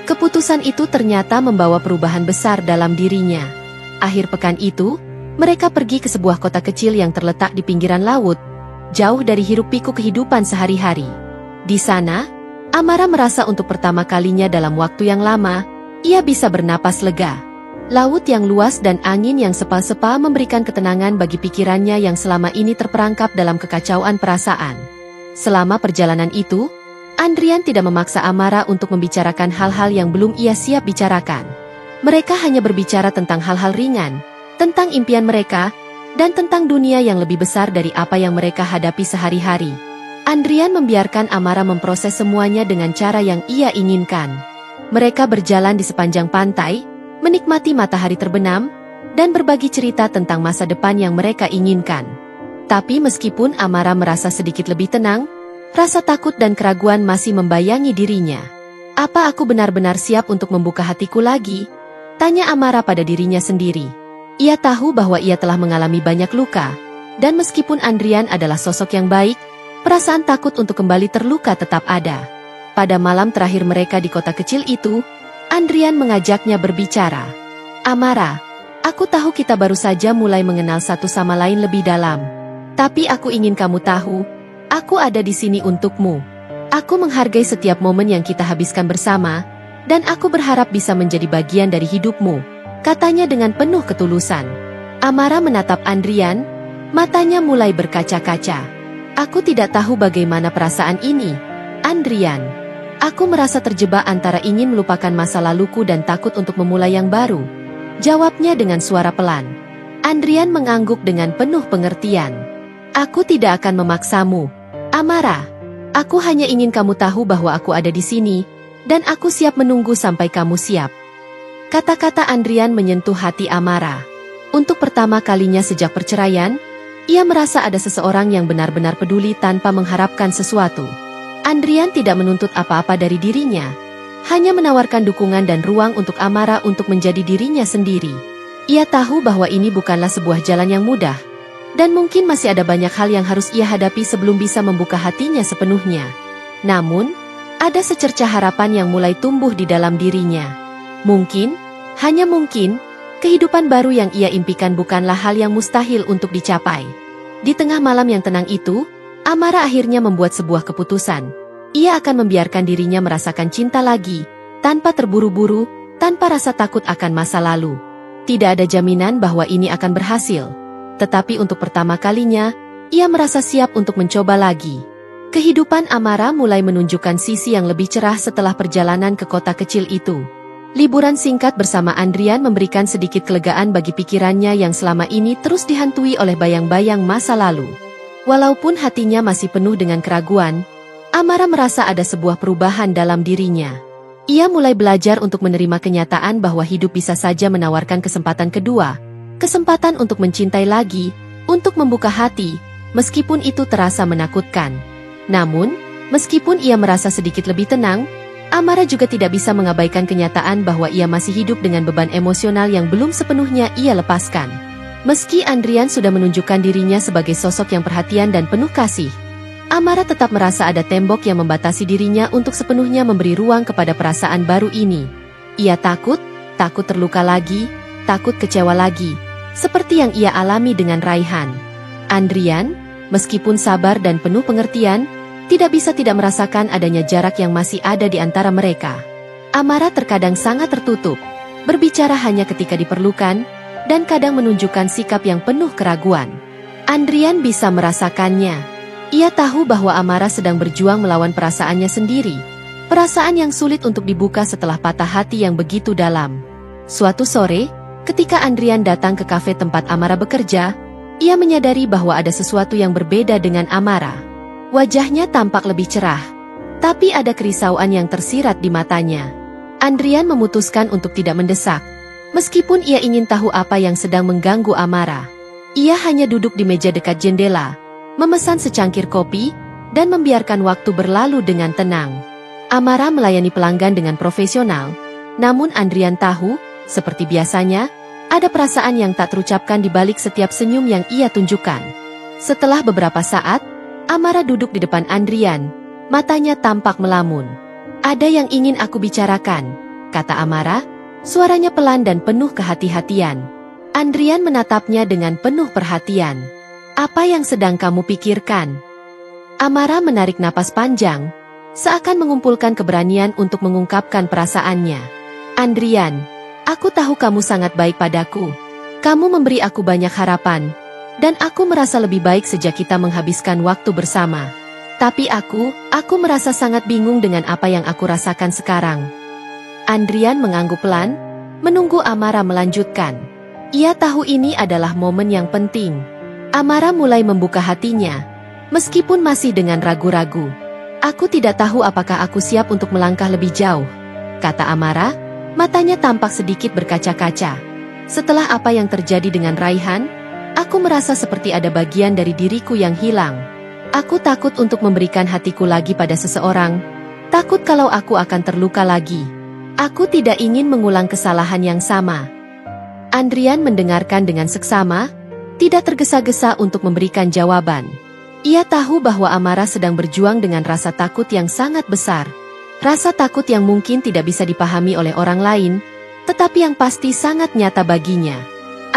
Keputusan itu ternyata membawa perubahan besar dalam dirinya. Akhir pekan itu, mereka pergi ke sebuah kota kecil yang terletak di pinggiran laut, jauh dari hiruk-pikuk kehidupan sehari-hari. Di sana, Amara merasa untuk pertama kalinya dalam waktu yang lama, ia bisa bernapas lega. Laut yang luas dan angin yang sepal-sepal memberikan ketenangan bagi pikirannya yang selama ini terperangkap dalam kekacauan perasaan. Selama perjalanan itu, Andrian tidak memaksa Amara untuk membicarakan hal-hal yang belum ia siap bicarakan. Mereka hanya berbicara tentang hal-hal ringan, tentang impian mereka, dan tentang dunia yang lebih besar dari apa yang mereka hadapi sehari-hari. Andrian membiarkan Amara memproses semuanya dengan cara yang ia inginkan. Mereka berjalan di sepanjang pantai, menikmati matahari terbenam, dan berbagi cerita tentang masa depan yang mereka inginkan. Tapi meskipun Amara merasa sedikit lebih tenang, rasa takut dan keraguan masih membayangi dirinya. Apa aku benar-benar siap untuk membuka hatiku lagi? Tanya Amara pada dirinya sendiri. Ia tahu bahwa ia telah mengalami banyak luka, dan meskipun Andrian adalah sosok yang baik, perasaan takut untuk kembali terluka tetap ada. Pada malam terakhir mereka di kota kecil itu, Andrian mengajaknya berbicara. Amara, aku tahu kita baru saja mulai mengenal satu sama lain lebih dalam. Tapi aku ingin kamu tahu, aku ada di sini untukmu. Aku menghargai setiap momen yang kita habiskan bersama, dan aku berharap bisa menjadi bagian dari hidupmu, katanya dengan penuh ketulusan. Amara menatap Andrian, matanya mulai berkaca-kaca. Aku tidak tahu bagaimana perasaan ini, Andrian. Aku merasa terjebak antara ingin melupakan masa laluku dan takut untuk memulai yang baru. Jawabnya dengan suara pelan. Andrian mengangguk dengan penuh pengertian. Aku tidak akan memaksamu, Amara. Aku hanya ingin kamu tahu bahwa aku ada di sini, dan aku siap menunggu sampai kamu siap. Kata-kata Andrian menyentuh hati Amara. Untuk pertama kalinya sejak perceraian, ia merasa ada seseorang yang benar-benar peduli tanpa mengharapkan sesuatu. Andrian tidak menuntut apa-apa dari dirinya, hanya menawarkan dukungan dan ruang untuk Amara untuk menjadi dirinya sendiri. Ia tahu bahwa ini bukanlah sebuah jalan yang mudah, dan mungkin masih ada banyak hal yang harus ia hadapi sebelum bisa membuka hatinya sepenuhnya. Namun, ada secercah harapan yang mulai tumbuh di dalam dirinya. Mungkin, hanya mungkin, kehidupan baru yang ia impikan bukanlah hal yang mustahil untuk dicapai. Di tengah malam yang tenang itu, Amara akhirnya membuat sebuah keputusan. Ia akan membiarkan dirinya merasakan cinta lagi, tanpa terburu-buru, tanpa rasa takut akan masa lalu. Tidak ada jaminan bahwa ini akan berhasil. Tetapi untuk pertama kalinya, ia merasa siap untuk mencoba lagi. Kehidupan Amara mulai menunjukkan sisi yang lebih cerah setelah perjalanan ke kota kecil itu. Liburan singkat bersama Andrian memberikan sedikit kelegaan bagi pikirannya yang selama ini terus dihantui oleh bayang-bayang masa lalu. Walaupun hatinya masih penuh dengan keraguan, Amara merasa ada sebuah perubahan dalam dirinya. Ia mulai belajar untuk menerima kenyataan bahwa hidup bisa saja menawarkan kesempatan kedua, kesempatan untuk mencintai lagi, untuk membuka hati, meskipun itu terasa menakutkan. Namun, meskipun ia merasa sedikit lebih tenang, Amara juga tidak bisa mengabaikan kenyataan bahwa ia masih hidup dengan beban emosional yang belum sepenuhnya ia lepaskan. Meski Andrian sudah menunjukkan dirinya sebagai sosok yang perhatian dan penuh kasih, Amara tetap merasa ada tembok yang membatasi dirinya untuk sepenuhnya memberi ruang kepada perasaan baru ini. Ia takut terluka lagi, takut kecewa lagi, seperti yang ia alami dengan Raihan. Andrian, meskipun sabar dan penuh pengertian, tidak bisa tidak merasakan adanya jarak yang masih ada di antara mereka. Amara terkadang sangat tertutup, berbicara hanya ketika diperlukan, dan kadang menunjukkan sikap yang penuh keraguan. Andrian bisa merasakannya. Ia tahu bahwa Amara sedang berjuang melawan perasaannya sendiri, perasaan yang sulit untuk dibuka setelah patah hati yang begitu dalam. Suatu sore, ketika Andrian datang ke kafe tempat Amara bekerja, ia menyadari bahwa ada sesuatu yang berbeda dengan Amara. Wajahnya tampak lebih cerah. Tapi ada kerisauan yang tersirat di matanya. Andrian memutuskan untuk tidak mendesak. Meskipun ia ingin tahu apa yang sedang mengganggu Amara. Ia hanya duduk di meja dekat jendela, memesan secangkir kopi, dan membiarkan waktu berlalu dengan tenang. Amara melayani pelanggan dengan profesional, namun Andrian tahu, seperti biasanya, ada perasaan yang tak terucapkan di balik setiap senyum yang ia tunjukkan. Setelah beberapa saat, Amara duduk di depan Andrian, matanya tampak melamun. "Ada yang ingin aku bicarakan," kata Amara, suaranya pelan dan penuh kehati-hatian. Andrian menatapnya dengan penuh perhatian. "Apa yang sedang kamu pikirkan?" Amara menarik napas panjang, seakan mengumpulkan keberanian untuk mengungkapkan perasaannya. "Andrian, aku tahu kamu sangat baik padaku. Kamu memberi aku banyak harapan, dan aku merasa lebih baik sejak kita menghabiskan waktu bersama. Tapi aku merasa sangat bingung dengan apa yang aku rasakan sekarang." Andrian mengangguk pelan, menunggu Amara melanjutkan. Ia tahu ini adalah momen yang penting. Amara mulai membuka hatinya, meskipun masih dengan ragu-ragu. "Aku tidak tahu apakah aku siap untuk melangkah lebih jauh," kata Amara, matanya tampak sedikit berkaca-kaca. "Setelah apa yang terjadi dengan Raihan, aku merasa seperti ada bagian dari diriku yang hilang. Aku takut untuk memberikan hatiku lagi pada seseorang, takut kalau aku akan terluka lagi. Aku tidak ingin mengulang kesalahan yang sama." Andrian mendengarkan dengan seksama, tidak tergesa-gesa untuk memberikan jawaban. Ia tahu bahwa Amara sedang berjuang dengan rasa takut yang sangat besar. Rasa takut yang mungkin tidak bisa dipahami oleh orang lain, tetapi yang pasti sangat nyata baginya.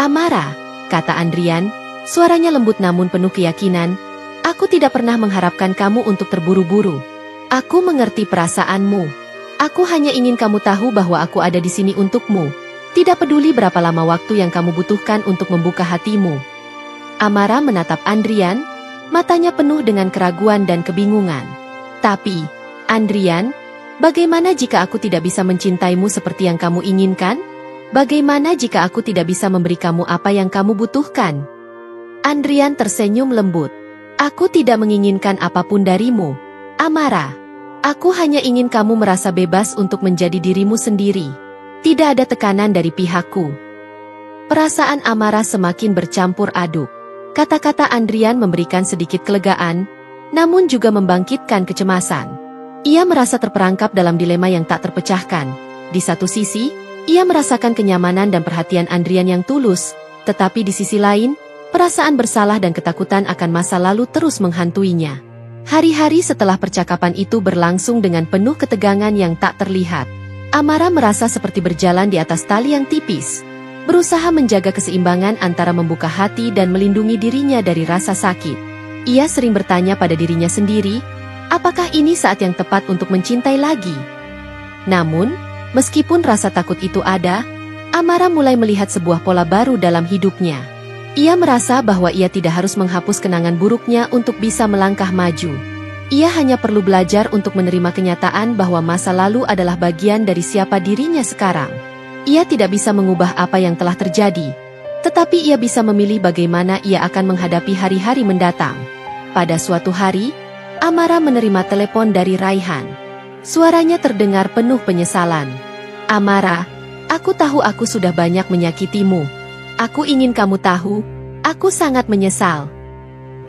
"Amara," kata Andrian, suaranya lembut namun penuh keyakinan, "aku tidak pernah mengharapkan kamu untuk terburu-buru. Aku mengerti perasaanmu. Aku hanya ingin kamu tahu bahwa aku ada di sini untukmu. Tidak peduli berapa lama waktu yang kamu butuhkan untuk membuka hatimu." Amara menatap Andrian, matanya penuh dengan keraguan dan kebingungan. "Tapi, Andrian, bagaimana jika aku tidak bisa mencintaimu seperti yang kamu inginkan? Bagaimana jika aku tidak bisa memberi kamu apa yang kamu butuhkan?" Andrian tersenyum lembut. "Aku tidak menginginkan apapun darimu, Amara. Aku hanya ingin kamu merasa bebas untuk menjadi dirimu sendiri. Tidak ada tekanan dari pihakku." Perasaan Amara semakin bercampur aduk. Kata-kata Andrian memberikan sedikit kelegaan, namun juga membangkitkan kecemasan. Ia merasa terperangkap dalam dilema yang tak terpecahkan. Di satu sisi, ia merasakan kenyamanan dan perhatian Andrian yang tulus, tetapi di sisi lain, perasaan bersalah dan ketakutan akan masa lalu terus menghantuinya. Hari-hari setelah percakapan itu berlangsung dengan penuh ketegangan yang tak terlihat. Amara merasa seperti berjalan di atas tali yang tipis, berusaha menjaga keseimbangan antara membuka hati dan melindungi dirinya dari rasa sakit. Ia sering bertanya pada dirinya sendiri, apakah ini saat yang tepat untuk mencintai lagi? Namun, meskipun rasa takut itu ada, Amara mulai melihat sebuah pola baru dalam hidupnya. Ia merasa bahwa ia tidak harus menghapus kenangan buruknya untuk bisa melangkah maju. Ia hanya perlu belajar untuk menerima kenyataan bahwa masa lalu adalah bagian dari siapa dirinya sekarang. Ia tidak bisa mengubah apa yang telah terjadi, tetapi ia bisa memilih bagaimana ia akan menghadapi hari-hari mendatang. Pada suatu hari, Amara menerima telepon dari Raihan. Suaranya terdengar penuh penyesalan. "Amara, aku tahu aku sudah banyak menyakitimu. Aku ingin kamu tahu, aku sangat menyesal."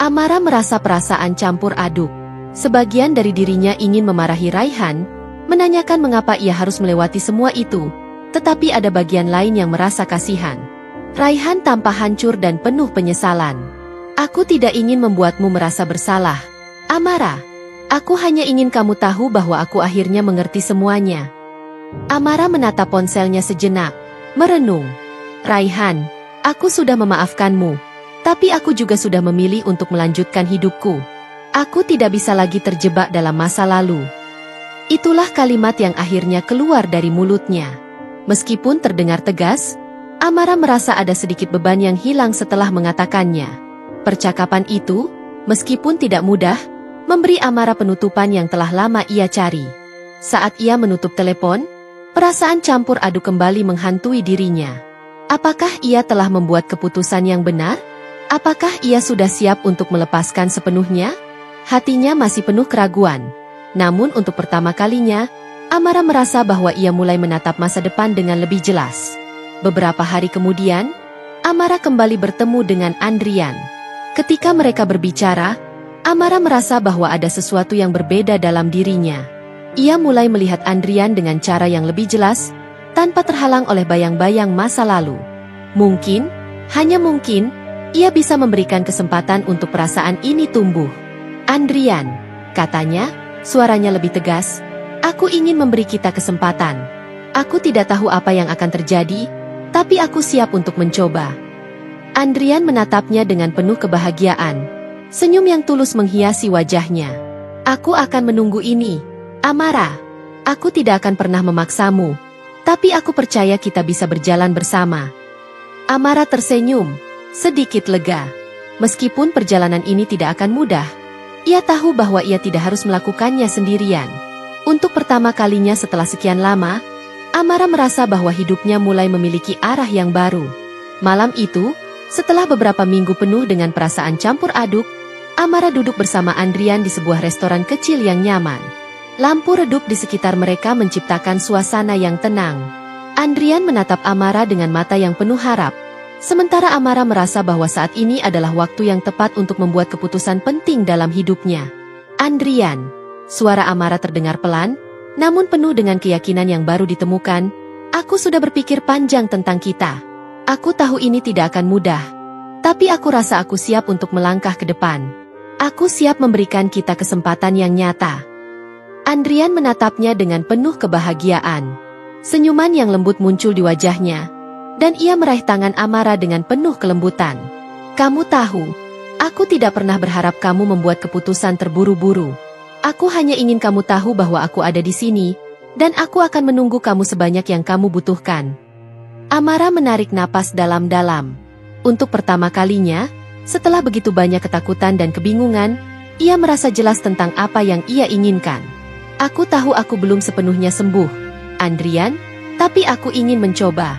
Amara merasa perasaan campur aduk. Sebagian dari dirinya ingin memarahi Raihan, menanyakan mengapa ia harus melewati semua itu. Tetapi ada bagian lain yang merasa kasihan. Raihan tampak hancur dan penuh penyesalan. "Aku tidak ingin membuatmu merasa bersalah, Amara. Aku hanya ingin kamu tahu bahwa aku akhirnya mengerti semuanya." Amara menatap ponselnya sejenak, merenung. "Raihan, aku sudah memaafkanmu. Tapi aku juga sudah memilih untuk melanjutkan hidupku. Aku tidak bisa lagi terjebak dalam masa lalu." Itulah kalimat yang akhirnya keluar dari mulutnya. Meskipun terdengar tegas, Amara merasa ada sedikit beban yang hilang setelah mengatakannya. Percakapan itu, meskipun tidak mudah, memberi Amara penutupan yang telah lama ia cari. Saat ia menutup telepon, perasaan campur aduk kembali menghantui dirinya. Apakah ia telah membuat keputusan yang benar? Apakah ia sudah siap untuk melepaskan sepenuhnya? Hatinya masih penuh keraguan. Namun untuk pertama kalinya, Amara merasa bahwa ia mulai menatap masa depan dengan lebih jelas. Beberapa hari kemudian, Amara kembali bertemu dengan Andrian. Ketika mereka berbicara, Amara merasa bahwa ada sesuatu yang berbeda dalam dirinya. Ia mulai melihat Andrian dengan cara yang lebih jelas, tanpa terhalang oleh bayang-bayang masa lalu. Mungkin, hanya mungkin, ia bisa memberikan kesempatan untuk perasaan ini tumbuh. Andrian, katanya, suaranya lebih tegas, aku ingin memberi kita kesempatan. Aku tidak tahu apa yang akan terjadi, tapi aku siap untuk mencoba. Andrian menatapnya dengan penuh kebahagiaan. Senyum yang tulus menghiasi wajahnya. Aku akan menunggu ini, Amara. Aku tidak akan pernah memaksamu, tapi aku percaya kita bisa berjalan bersama. Amara tersenyum, sedikit lega. Meskipun perjalanan ini tidak akan mudah, ia tahu bahwa ia tidak harus melakukannya sendirian. Untuk pertama kalinya setelah sekian lama, Amara merasa bahwa hidupnya mulai memiliki arah yang baru. Malam itu, setelah beberapa minggu penuh dengan perasaan campur aduk, Amara duduk bersama Andrian di sebuah restoran kecil yang nyaman. Lampu redup di sekitar mereka menciptakan suasana yang tenang. Andrian menatap Amara dengan mata yang penuh harap. Sementara Amara merasa bahwa saat ini adalah waktu yang tepat untuk membuat keputusan penting dalam hidupnya. Andrian, suara Amara terdengar pelan, namun penuh dengan keyakinan yang baru ditemukan. Aku sudah berpikir panjang tentang kita. Aku tahu ini tidak akan mudah, tapi aku rasa aku siap untuk melangkah ke depan. Aku siap memberikan kita kesempatan yang nyata. Andrian menatapnya dengan penuh kebahagiaan. Senyuman yang lembut muncul di wajahnya, dan ia meraih tangan Amara dengan penuh kelembutan. Kamu tahu, aku tidak pernah berharap kamu membuat keputusan terburu-buru. Aku hanya ingin kamu tahu bahwa aku ada di sini, dan aku akan menunggu kamu sebanyak yang kamu butuhkan. Amara menarik napas dalam-dalam. Untuk pertama kalinya, setelah begitu banyak ketakutan dan kebingungan, ia merasa jelas tentang apa yang ia inginkan. Aku tahu aku belum sepenuhnya sembuh, Andrian, tapi aku ingin mencoba.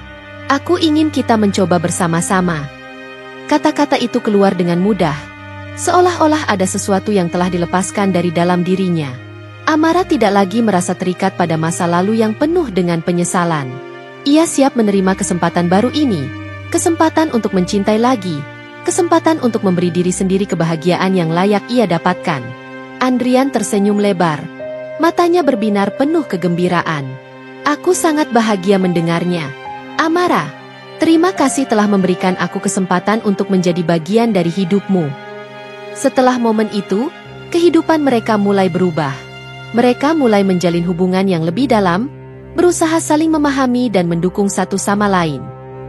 Aku ingin kita mencoba bersama-sama. Kata-kata itu keluar dengan mudah, seolah-olah ada sesuatu yang telah dilepaskan dari dalam dirinya. Amara tidak lagi merasa terikat pada masa lalu yang penuh dengan penyesalan. Ia siap menerima kesempatan baru ini, kesempatan untuk mencintai lagi, kesempatan untuk memberi diri sendiri kebahagiaan yang layak ia dapatkan. Andrian tersenyum lebar, matanya berbinar penuh kegembiraan. Aku sangat bahagia mendengarnya. Amara, terima kasih telah memberikan aku kesempatan untuk menjadi bagian dari hidupmu. Setelah momen itu, kehidupan mereka mulai berubah. Mereka mulai menjalin hubungan yang lebih dalam, berusaha saling memahami dan mendukung satu sama lain.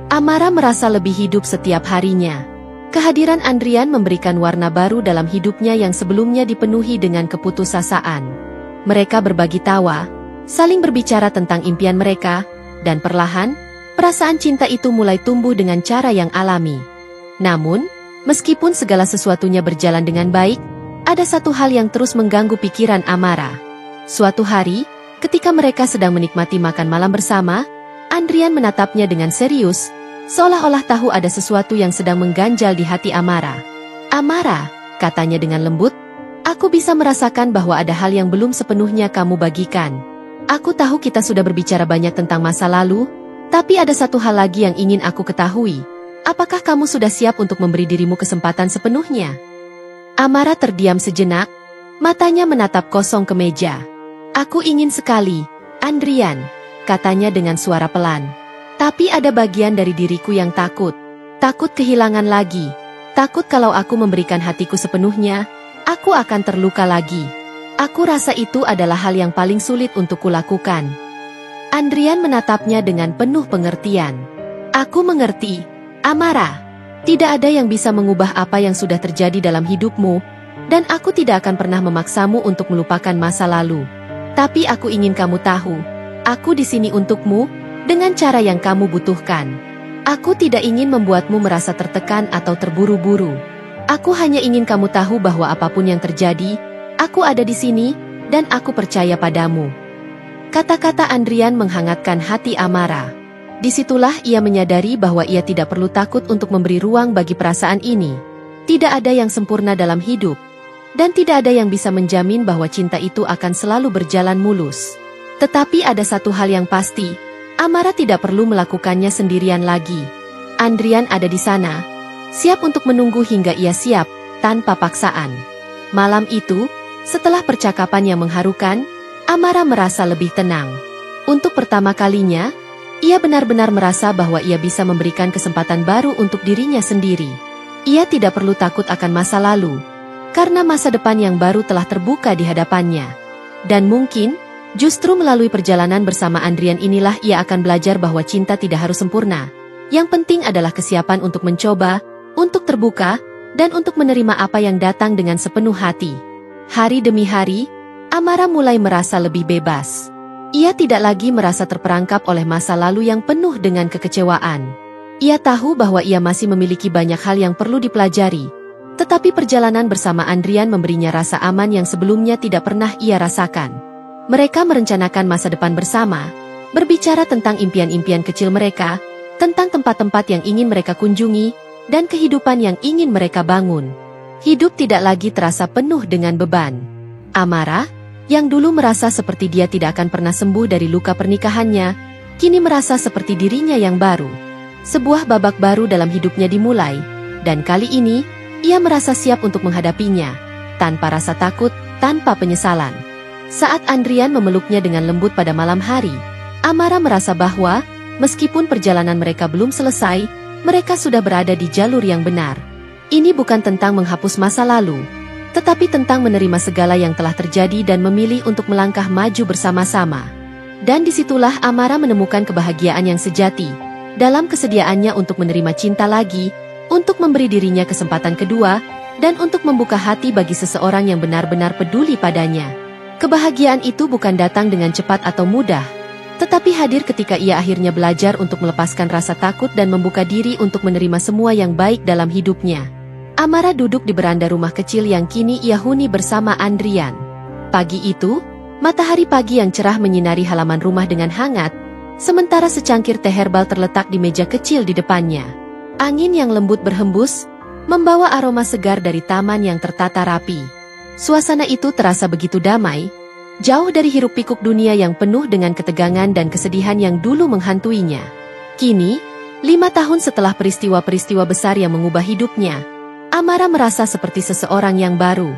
Amara merasa lebih hidup setiap harinya. Kehadiran Andrian memberikan warna baru dalam hidupnya yang sebelumnya dipenuhi dengan keputusasaan. Mereka berbagi tawa, saling berbicara tentang impian mereka, dan perlahan, perasaan cinta itu mulai tumbuh dengan cara yang alami. Namun, meskipun segala sesuatunya berjalan dengan baik, ada satu hal yang terus mengganggu pikiran Amara. Suatu hari, ketika mereka sedang menikmati makan malam bersama, Andrian menatapnya dengan serius, seolah-olah tahu ada sesuatu yang sedang mengganjal di hati Amara. Amara, katanya dengan lembut, aku bisa merasakan bahwa ada hal yang belum sepenuhnya kamu bagikan. Aku tahu kita sudah berbicara banyak tentang masa lalu, tapi ada satu hal lagi yang ingin aku ketahui. Apakah kamu sudah siap untuk memberi dirimu kesempatan sepenuhnya? Amara terdiam sejenak, matanya menatap kosong ke meja. Aku ingin sekali, Andrian, katanya dengan suara pelan. Tapi ada bagian dari diriku yang takut. Takut kehilangan lagi. Takut kalau aku memberikan hatiku sepenuhnya, aku akan terluka lagi. Aku rasa itu adalah hal yang paling sulit untuk kulakukan. Andrian menatapnya dengan penuh pengertian. Aku mengerti, Amara. Tidak ada yang bisa mengubah apa yang sudah terjadi dalam hidupmu, dan aku tidak akan pernah memaksamu untuk melupakan masa lalu. Tapi aku ingin kamu tahu, aku di sini untukmu, dengan cara yang kamu butuhkan. Aku tidak ingin membuatmu merasa tertekan atau terburu-buru. Aku hanya ingin kamu tahu bahwa apapun yang terjadi, aku ada di sini, dan aku percaya padamu. Kata-kata Andrian menghangatkan hati Amara. Disitulah ia menyadari bahwa ia tidak perlu takut untuk memberi ruang bagi perasaan ini. Tidak ada yang sempurna dalam hidup. dan tidak ada yang bisa menjamin bahwa cinta itu akan selalu berjalan mulus. Tetapi ada satu hal yang pasti, Amara tidak perlu melakukannya sendirian lagi. Andrian ada di sana, siap untuk menunggu hingga ia siap, tanpa paksaan. Malam itu, setelah percakapan yang mengharukan, Amara merasa lebih tenang. Untuk pertama kalinya, ia benar-benar merasa bahwa ia bisa memberikan kesempatan baru untuk dirinya sendiri. Ia tidak perlu takut akan masa lalu, karena masa depan yang baru telah terbuka di hadapannya. Dan mungkin, justru melalui perjalanan bersama Andrian inilah ia akan belajar bahwa cinta tidak harus sempurna. Yang penting adalah kesiapan untuk mencoba, untuk terbuka, dan untuk menerima apa yang datang dengan sepenuh hati. Hari demi hari, Amara mulai merasa lebih bebas. Ia tidak lagi merasa terperangkap oleh masa lalu yang penuh dengan kekecewaan. Ia tahu bahwa ia masih memiliki banyak hal yang perlu dipelajari. Tetapi perjalanan bersama Andrian memberinya rasa aman yang sebelumnya tidak pernah ia rasakan. Mereka merencanakan masa depan bersama, berbicara tentang impian-impian kecil mereka, tentang tempat-tempat yang ingin mereka kunjungi, dan kehidupan yang ingin mereka bangun. Hidup tidak lagi terasa penuh dengan beban. Amara, yang dulu merasa seperti dia tidak akan pernah sembuh dari luka pernikahannya, kini merasa seperti dirinya yang baru. Sebuah babak baru dalam hidupnya dimulai, dan kali ini, ia merasa siap untuk menghadapinya, tanpa rasa takut, tanpa penyesalan. Saat Andrian memeluknya dengan lembut pada malam hari, Amara merasa bahwa, meskipun perjalanan mereka belum selesai, mereka sudah berada di jalur yang benar. Ini bukan tentang menghapus masa lalu, tetapi tentang menerima segala yang telah terjadi dan memilih untuk melangkah maju bersama-sama. Dan disitulah Amara menemukan kebahagiaan yang sejati, dalam kesediaannya untuk menerima cinta lagi, untuk memberi dirinya kesempatan kedua, dan untuk membuka hati bagi seseorang yang benar-benar peduli padanya. Kebahagiaan itu bukan datang dengan cepat atau mudah, tetapi hadir ketika ia akhirnya belajar untuk melepaskan rasa takut dan membuka diri untuk menerima semua yang baik dalam hidupnya. Amara duduk di beranda rumah kecil yang kini ia huni bersama Andrian. Pagi itu, matahari pagi yang cerah menyinari halaman rumah dengan hangat, sementara secangkir teh herbal terletak di meja kecil di depannya. Angin yang lembut berhembus, membawa aroma segar dari taman yang tertata rapi. Suasana itu terasa begitu damai, jauh dari hiruk-pikuk dunia yang penuh dengan ketegangan dan kesedihan yang dulu menghantuinya. Kini, 5 tahun setelah peristiwa-peristiwa besar yang mengubah hidupnya, Amara merasa seperti seseorang yang baru.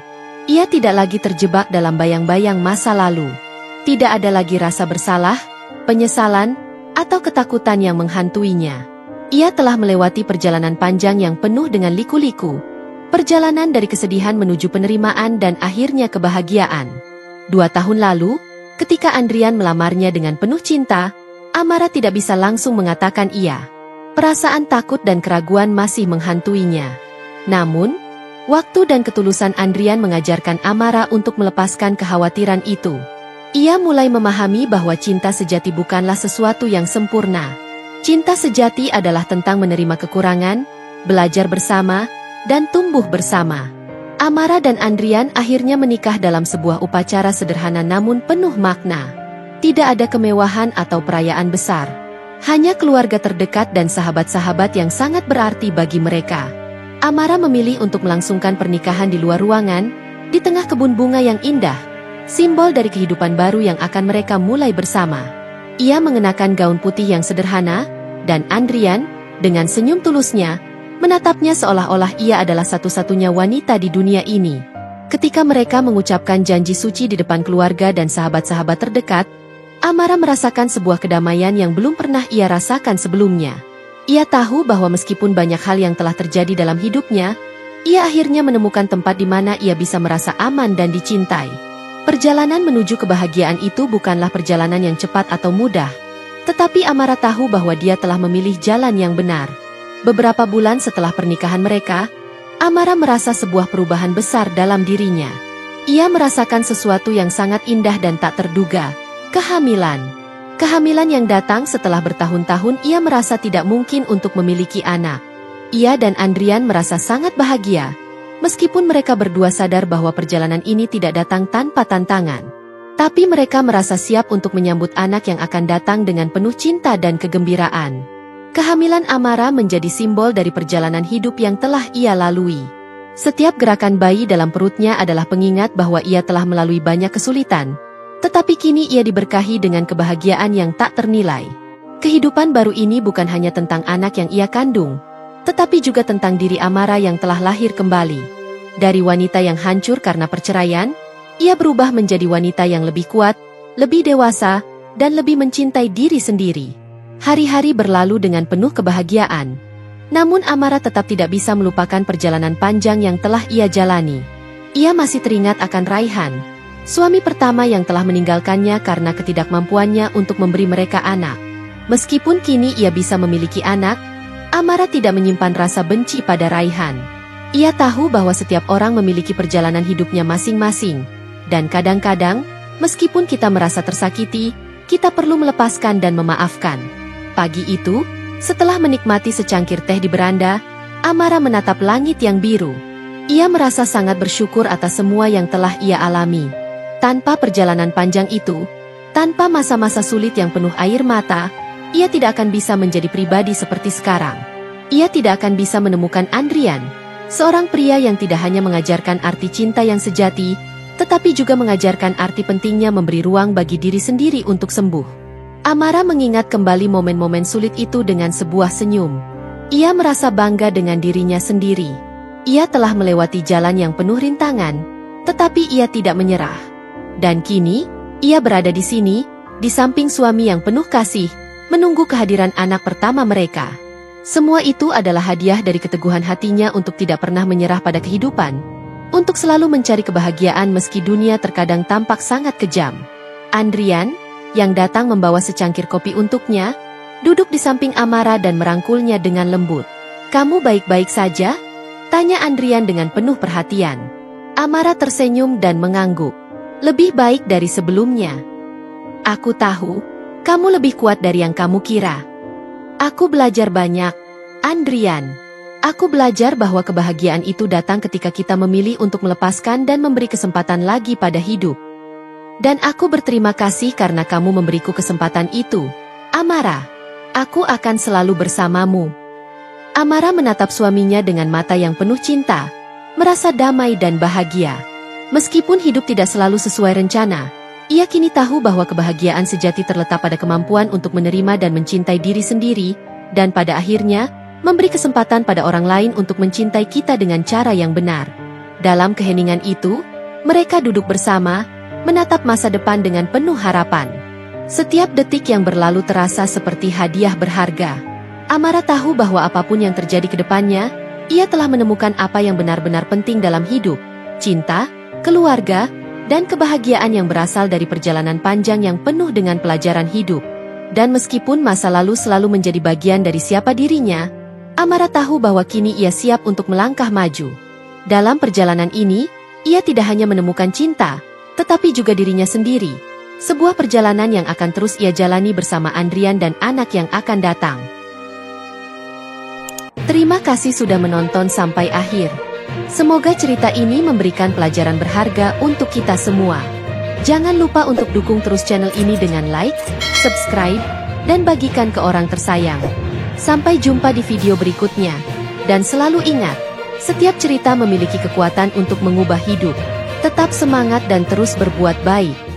Ia tidak lagi terjebak dalam bayang-bayang masa lalu. Tidak ada lagi rasa bersalah, penyesalan, atau ketakutan yang menghantuinya. Ia telah melewati perjalanan panjang yang penuh dengan liku-liku. Perjalanan dari kesedihan menuju penerimaan dan akhirnya kebahagiaan. 2 tahun lalu, ketika Andrian melamarnya dengan penuh cinta, Amara tidak bisa langsung mengatakan iya. Perasaan takut dan keraguan masih menghantuinya. Namun, waktu dan ketulusan Andrian mengajarkan Amara untuk melepaskan kekhawatiran itu. Ia mulai memahami bahwa cinta sejati bukanlah sesuatu yang sempurna. Cinta sejati adalah tentang menerima kekurangan, belajar bersama, dan tumbuh bersama. Amara dan Andrian akhirnya menikah dalam sebuah upacara sederhana namun penuh makna. Tidak ada kemewahan atau perayaan besar. Hanya keluarga terdekat dan sahabat-sahabat yang sangat berarti bagi mereka. Amara memilih untuk melangsungkan pernikahan di luar ruangan, di tengah kebun bunga yang indah, simbol dari kehidupan baru yang akan mereka mulai bersama. Ia mengenakan gaun putih yang sederhana, dan Andrian, dengan senyum tulusnya, menatapnya seolah-olah ia adalah satu-satunya wanita di dunia ini. Ketika mereka mengucapkan janji suci di depan keluarga dan sahabat-sahabat terdekat, Amara merasakan sebuah kedamaian yang belum pernah ia rasakan sebelumnya. Ia tahu bahwa meskipun banyak hal yang telah terjadi dalam hidupnya, ia akhirnya menemukan tempat di mana ia bisa merasa aman dan dicintai. Perjalanan menuju kebahagiaan itu bukanlah perjalanan yang cepat atau mudah, tetapi Amara tahu bahwa dia telah memilih jalan yang benar. Beberapa bulan setelah pernikahan mereka, Amara merasa sebuah perubahan besar dalam dirinya. Ia merasakan sesuatu yang sangat indah dan tak terduga, kehamilan. Kehamilan yang datang setelah bertahun-tahun ia merasa tidak mungkin untuk memiliki anak. Ia dan Andrian merasa sangat bahagia, meskipun mereka berdua sadar bahwa perjalanan ini tidak datang tanpa tantangan. Tapi mereka merasa siap untuk menyambut anak yang akan datang dengan penuh cinta dan kegembiraan. Kehamilan Amara menjadi simbol dari perjalanan hidup yang telah ia lalui. Setiap gerakan bayi dalam perutnya adalah pengingat bahwa ia telah melalui banyak kesulitan. Tetapi kini ia diberkahi dengan kebahagiaan yang tak ternilai. Kehidupan baru ini bukan hanya tentang anak yang ia kandung, tetapi juga tentang diri Amara yang telah lahir kembali. Dari wanita yang hancur karena perceraian, ia berubah menjadi wanita yang lebih kuat, lebih dewasa, dan lebih mencintai diri sendiri. Hari-hari berlalu dengan penuh kebahagiaan. Namun Amara tetap tidak bisa melupakan perjalanan panjang yang telah ia jalani. Ia masih teringat akan Raihan, suami pertama yang telah meninggalkannya karena ketidakmampuannya untuk memberi mereka anak. Meskipun kini ia bisa memiliki anak, Amara tidak menyimpan rasa benci pada Raihan. Ia tahu bahwa setiap orang memiliki perjalanan hidupnya masing-masing, dan kadang-kadang, meskipun kita merasa tersakiti, kita perlu melepaskan dan memaafkan. Pagi itu, setelah menikmati secangkir teh di beranda, Amara menatap langit yang biru. Ia merasa sangat bersyukur atas semua yang telah ia alami. Tanpa perjalanan panjang itu, tanpa masa-masa sulit yang penuh air mata, ia tidak akan bisa menjadi pribadi seperti sekarang. Ia tidak akan bisa menemukan Andrian, seorang pria yang tidak hanya mengajarkan arti cinta yang sejati, tetapi juga mengajarkan arti pentingnya memberi ruang bagi diri sendiri untuk sembuh. Amara mengingat kembali momen-momen sulit itu dengan sebuah senyum. Ia merasa bangga dengan dirinya sendiri. Ia telah melewati jalan yang penuh rintangan, tetapi ia tidak menyerah. Dan kini, ia berada di sini, di samping suami yang penuh kasih, menunggu kehadiran anak pertama mereka. Semua itu adalah hadiah dari keteguhan hatinya untuk tidak pernah menyerah pada kehidupan, untuk selalu mencari kebahagiaan meski dunia terkadang tampak sangat kejam. Andrian, yang datang membawa secangkir kopi untuknya, duduk di samping Amara dan merangkulnya dengan lembut. "Kamu baik-baik saja?" tanya Andrian dengan penuh perhatian. Amara tersenyum dan mengangguk. "Lebih baik dari sebelumnya. Aku tahu, kamu lebih kuat dari yang kamu kira." "Aku belajar banyak, Andrian. Aku belajar bahwa kebahagiaan itu datang ketika kita memilih untuk melepaskan dan memberi kesempatan lagi pada hidup. Dan aku berterima kasih karena kamu memberiku kesempatan itu, Amara. Aku akan selalu bersamamu." Amara menatap suaminya dengan mata yang penuh cinta, merasa damai dan bahagia. Meskipun hidup tidak selalu sesuai rencana, ia kini tahu bahwa kebahagiaan sejati terletak pada kemampuan untuk menerima dan mencintai diri sendiri, dan pada akhirnya, memberi kesempatan pada orang lain untuk mencintai kita dengan cara yang benar. Dalam keheningan itu, mereka duduk bersama, menatap masa depan dengan penuh harapan. Setiap detik yang berlalu terasa seperti hadiah berharga. Amara tahu bahwa apapun yang terjadi ke depannya, ia telah menemukan apa yang benar-benar penting dalam hidup: cinta, keluarga, dan kebahagiaan yang berasal dari perjalanan panjang yang penuh dengan pelajaran hidup. Dan meskipun masa lalu selalu menjadi bagian dari siapa dirinya, Amara tahu bahwa kini ia siap untuk melangkah maju. Dalam perjalanan ini, ia tidak hanya menemukan cinta, tetapi juga dirinya sendiri. Sebuah perjalanan yang akan terus ia jalani bersama Andrian dan anak yang akan datang. Terima kasih sudah menonton sampai akhir. Semoga cerita ini memberikan pelajaran berharga untuk kita semua. Jangan lupa untuk dukung terus channel ini dengan like, subscribe, dan bagikan ke orang tersayang. Sampai jumpa di video berikutnya. Dan selalu ingat, setiap cerita memiliki kekuatan untuk mengubah hidup. Tetap semangat dan terus berbuat baik.